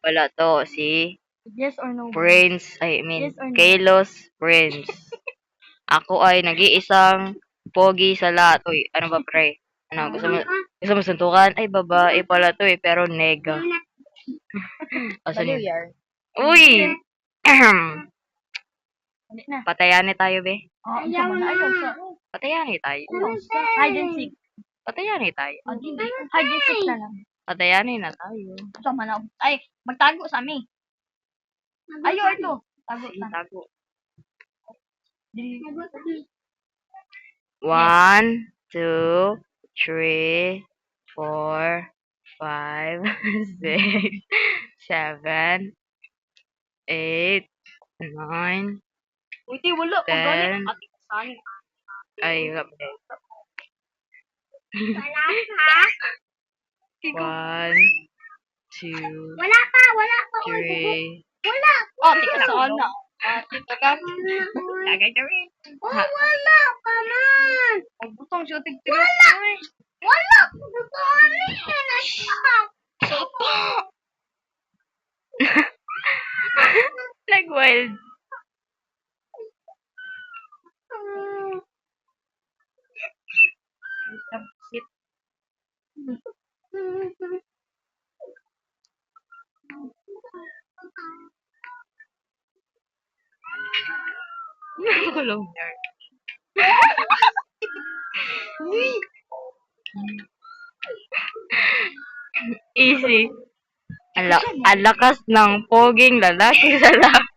Wala to. Si Yes or no? Prince, Yes or no? Kalos Prince. Ako ay nag-iisang pogi sa lahat. Uy, ano ba pre? Ano, gusto mo suntukan? Ay, babae pala to eh, pero nega. Asan Baliw yun? yar. Uy! Hindi na. Patayani tayo, be. Oh, ayaw na. Ayaw sa. Patayani tayo. Hide and seek. Patayani tayo. Oh, di. Hide and seek na lang. Patayani na tayo. Sama na. Ay, magtago sa amin. Ayaw ito. Tago Sige, na. tago. Di. 1, 2, 3, 4, 5, 6, 7, 8, 9, Uy, di, wala. Pag gani. 10. Ate, kasanin. Ay, wala pa. Wala pa. 1, 2, Wala pa. Wala pa. 3. Wala. Ate, kasana. Ate, tagay gawin. Oh, wala ka man. Pagbutong siya, tigtigas. Wala. Wala. Pagbutong Sapa. Nag-wild. Sit. Kulong yard. Easy. Ang lakas ng poging lalaki sa lahat.